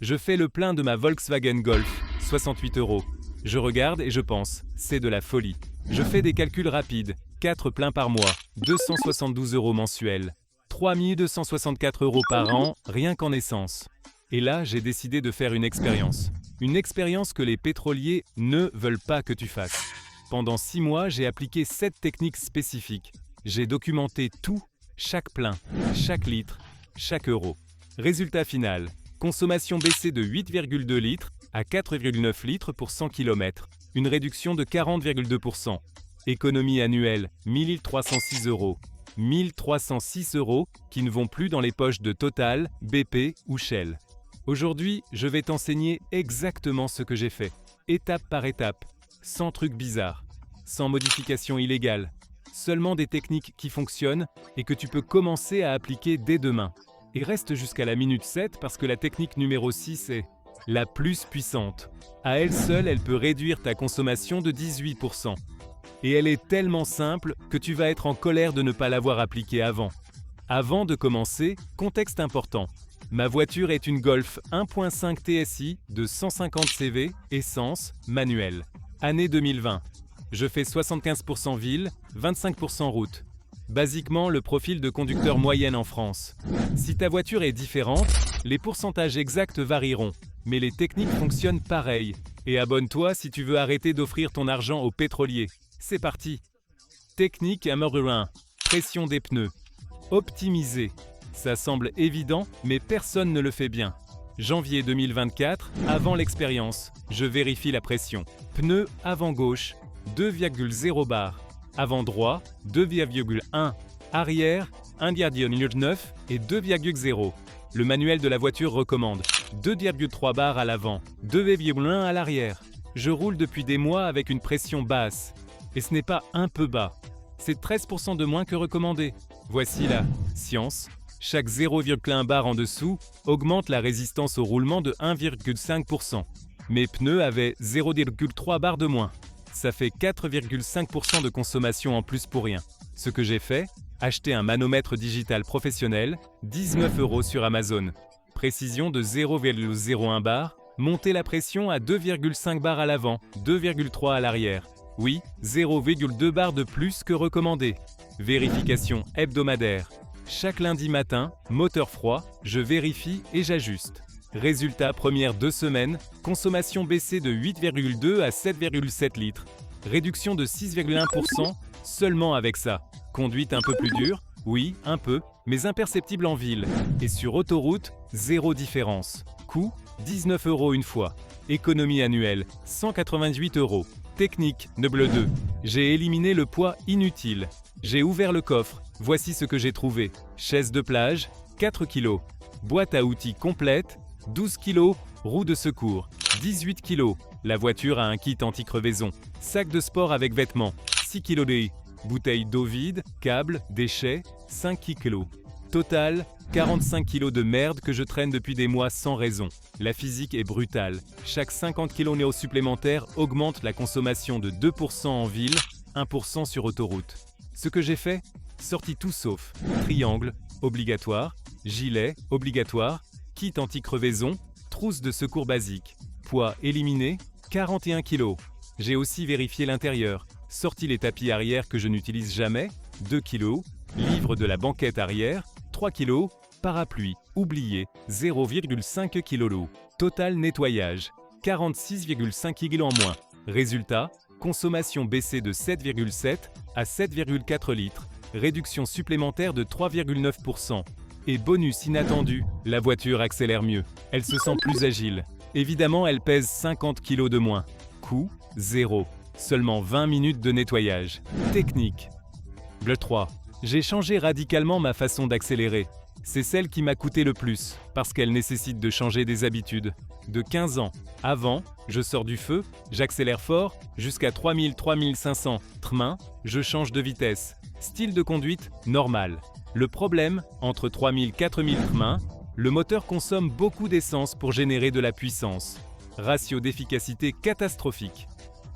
Je fais le plein de ma Volkswagen Golf, 68 €. Je regarde et je pense, c'est de la folie. Je fais des calculs rapides, 4 pleins par mois, 272 € mensuels, 3264 € par an, rien qu'en essence. Et là, j'ai décidé de faire une expérience. Une expérience que les pétroliers ne veulent pas que tu fasses. Pendant 6 mois, j'ai appliqué 7 techniques spécifiques. J'ai documenté tout, chaque plein, chaque litre, chaque euro. Résultat final, consommation baissée de 8,2 litres à 4,9 litres pour 100 km, une réduction de 40,2%. Économie annuelle, 1306 €. 1306 € qui ne vont plus dans les poches de Total, BP ou Shell. Aujourd'hui, je vais t'enseigner exactement ce que j'ai fait, étape par étape, sans trucs bizarres, sans modification illégale, seulement des techniques qui fonctionnent et que tu peux commencer à appliquer dès demain. Et reste jusqu'à la minute 7 parce que la technique numéro 6 est la plus puissante. À elle seule, elle peut réduire ta consommation de 18%. Et elle est tellement simple que tu vas être en colère de ne pas l'avoir appliquée avant. Avant de commencer, contexte important. Ma voiture est une Golf 1.5 TSI de 150 CV, essence, manuel. Année 2020. Je fais 75% ville, 25% route. Basiquement, le profil de conducteur moyenne en France. Si ta voiture est différente, les pourcentages exacts varieront, mais les techniques fonctionnent pareil. Et abonne-toi si tu veux arrêter d'offrir ton argent aux pétroliers. C'est parti. Technique numéro 1. Pression des pneus. Optimiser. Ça semble évident, mais personne ne le fait bien. Janvier 2024, avant l'expérience, je vérifie la pression. Pneu avant gauche, 2,0 bar. Avant droit, 2,1. Arrière, 1,9 et 2,0. Le manuel de la voiture recommande 2,3 bars à l'avant, 2,1 à l'arrière. Je roule depuis des mois avec une pression basse. Et ce n'est pas un peu bas. C'est 13% de moins que recommandé. Voici la science. Chaque 0,1 bar en dessous augmente la résistance au roulement de 1,5%. Mes pneus avaient 0,3 bar de moins. Ça fait 4,5% de consommation en plus pour rien. Ce que j'ai fait, acheter un manomètre digital professionnel, 19 € sur Amazon. Précision de 0,01 bar, monter la pression à 2,5 bars à l'avant, 2,3 à l'arrière. Oui, 0,2 bar de plus que recommandé. Vérification hebdomadaire. Chaque lundi matin, moteur froid, je vérifie et j'ajuste. Résultat premières 2 semaines, consommation baissée de 8,2 à 7,7 litres. Réduction de 6,1% seulement avec ça. Conduite un peu plus dure, oui, un peu, mais imperceptible en ville. Et sur autoroute, zéro différence. Coût, 19 € une fois. Économie annuelle, 188 €. Technique, numéro 2. J'ai éliminé le poids inutile. J'ai ouvert le coffre. Voici ce que j'ai trouvé. Chaise de plage, 4 kg. Boîte à outils complète, 12 kg. Roue de secours, 18 kg. La voiture a un kit anti-crevaison. Sac de sport avec vêtements, 6 kg. Bouteille d'eau vide, câble, déchets, 5 kg. Total, 45 kg de merde que je traîne depuis des mois sans raison. La physique est brutale. Chaque 50 kg néo supplémentaires augmente la consommation de 2% en ville, 1% sur autoroute. Ce que j'ai fait, sorti tout sauf. Triangle, obligatoire. Gilet, obligatoire. Kit anti-crevaison. Trousse de secours basique. Poids éliminé, 41 kg. J'ai aussi vérifié l'intérieur. Sorti les tapis arrière que je n'utilise jamais, 2 kg. Livre de la banquette arrière, 3 kg. Parapluie, oublié, 0,5 kg. Total nettoyage, 46,5 kg en moins. Résultat, consommation baissée de 7,7 à 7,4 litres. Réduction supplémentaire de 3,9%. Et bonus inattendu, la voiture accélère mieux. Elle se sent plus agile. Évidemment, elle pèse 50 kg de moins. Coût, 0. Seulement 20 minutes de nettoyage. Technique. Le 3. J'ai changé radicalement ma façon d'accélérer. C'est celle qui m'a coûté le plus, parce qu'elle nécessite de changer des habitudes. De 15 ans. Avant, je sors du feu, j'accélère fort, jusqu'à 3000-3500 trmin, je change de vitesse. Style de conduite, normal. Le problème, entre 3000-4000 trmin, le moteur consomme beaucoup d'essence pour générer de la puissance. Ratio d'efficacité catastrophique.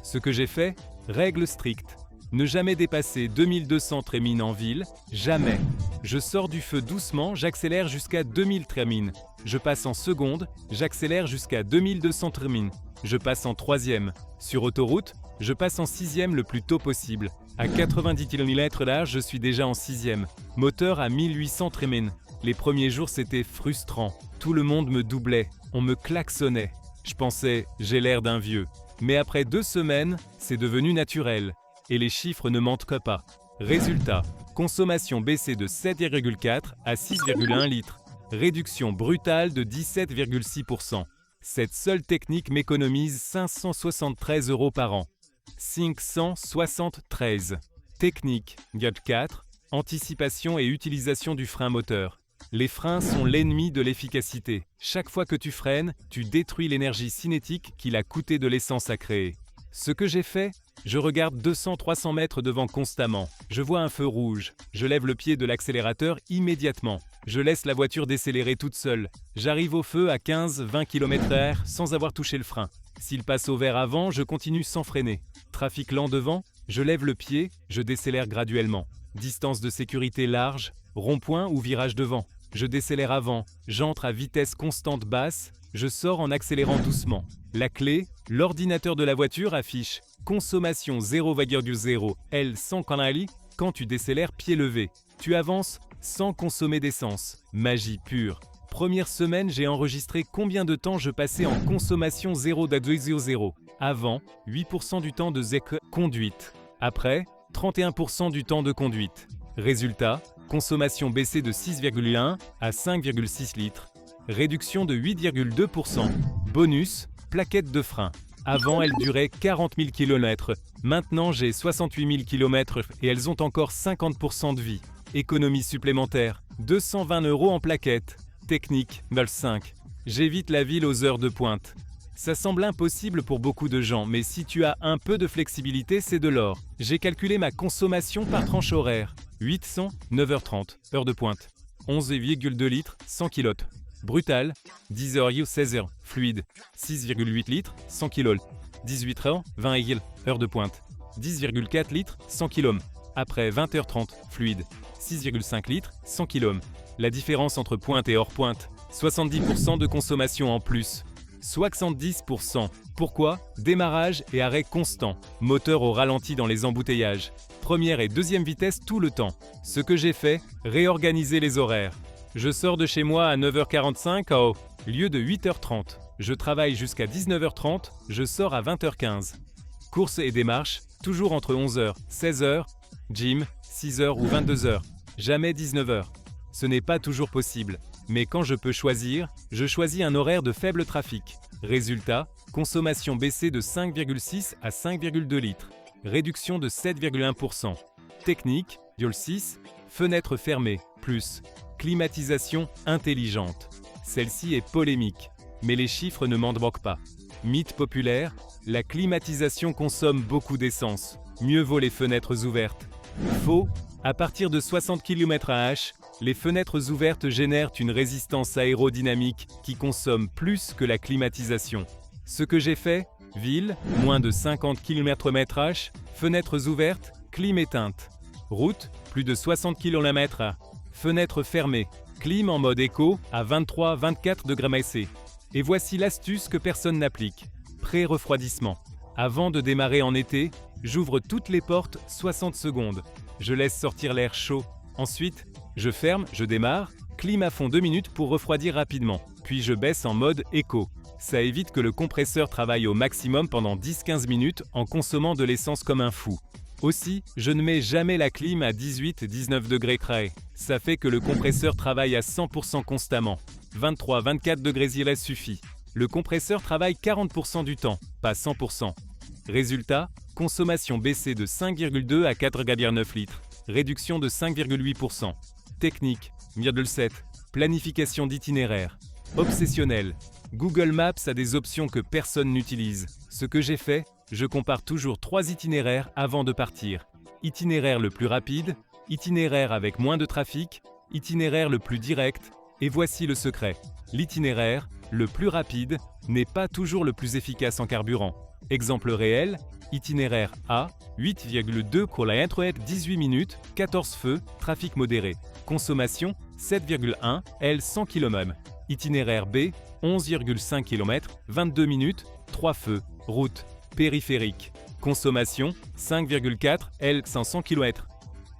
Ce que j'ai fait, règle stricte. Ne jamais dépasser 2200 trémines en ville, jamais. Je sors du feu doucement, j'accélère jusqu'à 2000 trémines. Je passe en seconde, j'accélère jusqu'à 2200 trémines. Je passe en troisième. Sur autoroute, je passe en sixième le plus tôt possible. À 90 km/h, je suis déjà en sixième. Moteur à 1800 trémines. Les premiers jours, c'était frustrant. Tout le monde me doublait, on me klaxonnait. Je pensais, j'ai l'air d'un vieux. Mais après 2 semaines, c'est devenu naturel. Et les chiffres ne mentent que pas. Résultat, consommation baissée de 7,4 à 6,1 litres. Réduction brutale de 17,6%. Cette seule technique m'économise 573 € par an. 573. Technique 4. Anticipation et utilisation du frein moteur. Les freins sont l'ennemi de l'efficacité. Chaque fois que tu freines, tu détruis l'énergie cinétique qu'il a coûté de l'essence à créer. Ce que j'ai fait, je regarde 200-300 mètres devant constamment. Je vois un feu rouge. Je lève le pied de l'accélérateur immédiatement. Je laisse la voiture décélérer toute seule. J'arrive au feu à 15-20 km/h sans avoir touché le frein. S'il passe au vert avant, je continue sans freiner. Trafic lent devant, je lève le pied, je décélère graduellement. Distance de sécurité large, rond-point ou virage devant. Je décélère avant, j'entre à vitesse constante basse, je sors en accélérant doucement. La clé, l'ordinateur de la voiture affiche consommation 0,0 L 100 km quand tu décélères pied levé. Tu avances sans consommer d'essence. Magie pure. Première semaine, j'ai enregistré combien de temps je passais en consommation 0,0. Avant, 8% du temps de conduite. Après, 31% du temps de conduite. Résultat, consommation baissée de 6,1 à 5,6 litres. Réduction de 8,2%. Bonus, plaquette de frein. Avant, elles duraient 40 000 km. Maintenant, j'ai 68 000 km et elles ont encore 50% de vie. Économie supplémentaire, 220 € en plaquette. Technique, 5. J'évite la ville aux heures de pointe. Ça semble impossible pour beaucoup de gens, mais si tu as un peu de flexibilité, c'est de l'or. J'ai calculé ma consommation par tranche horaire. 800, 9h30, heure de pointe. 11,2 litres, 100 kg. Brutal, 10h, 16h, fluide. 6,8 litres, 100 kg. 18h, 20 heure de pointe. 10,4 litres, 100 kg. Après 20h30, fluide. 6,5 litres, 100 kg. La différence entre pointe et hors pointe, 70% de consommation en plus. 70%. Pourquoi? Démarrage et arrêt constant. Moteur au ralenti dans les embouteillages. Première et deuxième vitesse tout le temps. Ce que j'ai fait, réorganiser les horaires. Je sors de chez moi à 9h45 au lieu de 8h30. Je travaille jusqu'à 19h30, je sors à 20h15. Course et démarche, toujours entre 11h, 16h, gym, 6h ou 22h. Jamais 19h. Ce n'est pas toujours possible. Mais quand je peux choisir, je choisis un horaire de faible trafic. Résultat, consommation baissée de 5,6 à 5,2 litres. Réduction de 7,1%. Technique, 6, fenêtre fermée, plus. Climatisation intelligente. Celle-ci est polémique, mais les chiffres ne m'en manquent pas. Mythe populaire, la climatisation consomme beaucoup d'essence. Mieux vaut les fenêtres ouvertes. Faux, à partir de 60 km/h, les fenêtres ouvertes génèrent une résistance aérodynamique qui consomme plus que la climatisation. Ce que j'ai fait, ville, moins de 50 km/h, fenêtres ouvertes, clim éteinte. Route, plus de 60 km/h, fenêtre fermée, clim en mode éco à 23-24 degrés C. Et voici l'astuce que personne n'applique. Pré-refroidissement. Avant de démarrer en été, j'ouvre toutes les portes 60 secondes. Je laisse sortir l'air chaud. Ensuite, je ferme, je démarre, clim à fond 2 minutes pour refroidir rapidement. Puis je baisse en mode éco. Ça évite que le compresseur travaille au maximum pendant 10-15 minutes en consommant de l'essence comme un fou. Aussi, je ne mets jamais la clim à 18-19 degrés C. Ça fait que le compresseur travaille à 100% constamment. 23-24 degrés C suffit. Le compresseur travaille 40% du temps, pas 100%. Résultat, consommation baissée de 5,2 à 4,9 litres. Réduction de 5,8%. Technique, 7. Planification d'itinéraire. Obsessionnel. Google Maps a des options que personne n'utilise. Ce que j'ai fait, je compare toujours 3 itinéraires avant de partir. Itinéraire le plus rapide, itinéraire avec moins de trafic, itinéraire le plus direct, et voici le secret. L'itinéraire, le plus rapide, n'est pas toujours le plus efficace en carburant. Exemple réel, Itinéraire A, 8,2 km 18 minutes, 14 feux, trafic modéré. Consommation 7,1 L 100 km. Itinéraire B, 11,5 km, 22 minutes, 3 feux, route, périphérique. Consommation 5,4 L 500 km.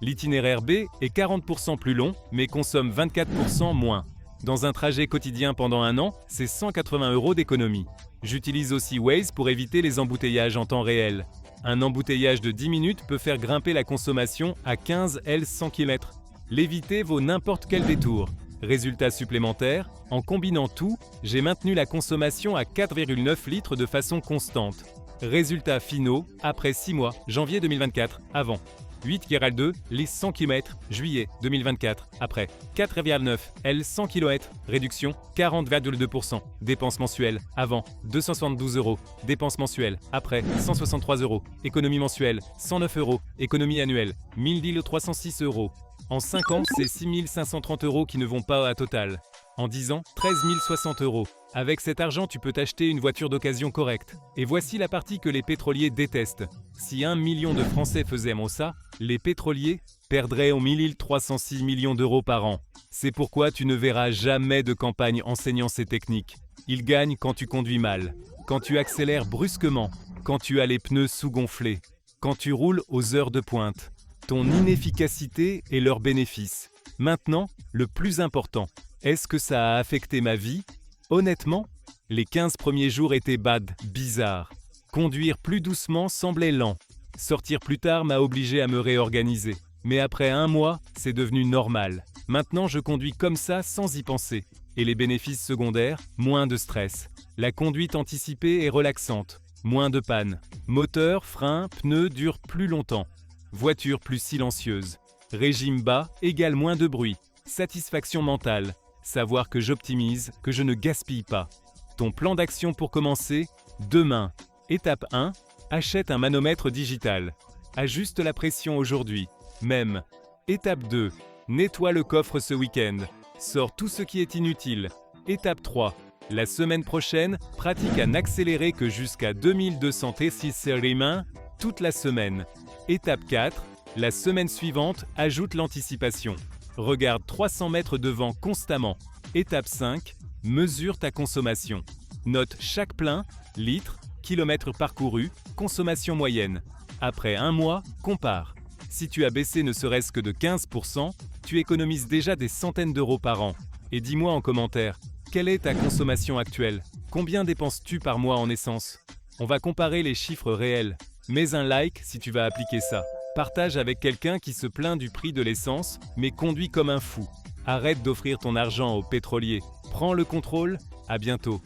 L'itinéraire B est 40% plus long, mais consomme 24% moins. Dans un trajet quotidien pendant un an, c'est 180 € d'économie. J'utilise aussi Waze pour éviter les embouteillages en temps réel. Un embouteillage de 10 minutes peut faire grimper la consommation à 15 L 100 km. L'éviter vaut n'importe quel détour. Résultat supplémentaire, en combinant tout, j'ai maintenu la consommation à 4,9 litres de façon constante. Résultats finaux, après 6 mois, janvier 2024, avant. 8,2 les 100 km, juillet 2024, après. 4,9 L 100 km, réduction 40,2%. Dépenses mensuelles, avant 272 €. Dépenses mensuelles, après 163 €. Économie mensuelle, 109 €. Économie annuelle, 1000 306 €. En 5 ans, c'est 6 530 € qui ne vont pas à Total. En 10 ans, 13 060 €. Avec cet argent, tu peux t'acheter une voiture d'occasion correcte. Et voici la partie que les pétroliers détestent. Si 1 million de Français faisaient ça, les pétroliers perdraient au 1306 millions d'euros par an. C'est pourquoi tu ne verras jamais de campagne enseignant ces techniques. Ils gagnent quand tu conduis mal, quand tu accélères brusquement, quand tu as les pneus sous-gonflés, quand tu roules aux heures de pointe. Ton inefficacité est leur bénéfice. Maintenant, le plus important, est-ce que ça a affecté ma vie ? Honnêtement, les 15 premiers jours étaient bad, bizarres. Conduire plus doucement semblait lent. Sortir plus tard m'a obligé à me réorganiser. Mais après 1 mois, c'est devenu normal. Maintenant, je conduis comme ça sans y penser. Et les bénéfices secondaires, moins de stress. La conduite anticipée est relaxante. Moins de panne. Moteur, frein, pneus durent plus longtemps. Voiture plus silencieuse. Régime bas égale moins de bruit. Satisfaction mentale. Savoir que j'optimise, que je ne gaspille pas. Ton plan d'action pour commencer, demain. Étape 1, achète un manomètre digital. Ajuste la pression aujourd'hui, même. Étape 2, nettoie le coffre ce week-end. Sors tout ce qui est inutile. Étape 3, la semaine prochaine, pratique un accéléré que jusqu'à 2200 T6 toute la semaine. Étape 4, la semaine suivante, ajoute l'anticipation. Regarde 300 mètres devant constamment. Étape 5, mesure ta consommation. Note chaque plein, litres, kilomètres parcourus, consommation moyenne. Après 1 mois, compare. Si tu as baissé ne serait-ce que de 15%, tu économises déjà des centaines d'euros par an. Et dis-moi en commentaire, quelle est ta consommation actuelle ? Combien dépenses-tu par mois en essence ? On va comparer les chiffres réels. Mets un like si tu vas appliquer ça. Partage avec quelqu'un qui se plaint du prix de l'essence, mais conduit comme un fou. Arrête d'offrir ton argent aux pétroliers. Prends le contrôle, à bientôt.